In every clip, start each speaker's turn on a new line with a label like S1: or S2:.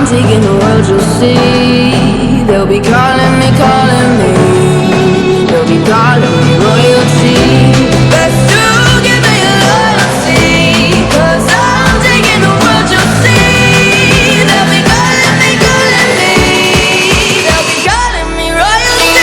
S1: taking the world, you'll see. They'll be calling me, calling me. They'll be calling me royalty. Best to give me your loyalty, 'cause I'm taking the world, you'll see. They'll be calling me, calling me. They'll be calling me royalty.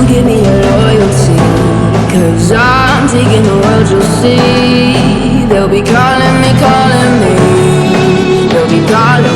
S1: Give me your loyalty, 'cause I'm taking the world, you'll see. They'll be calling me, calling me. They'll be calling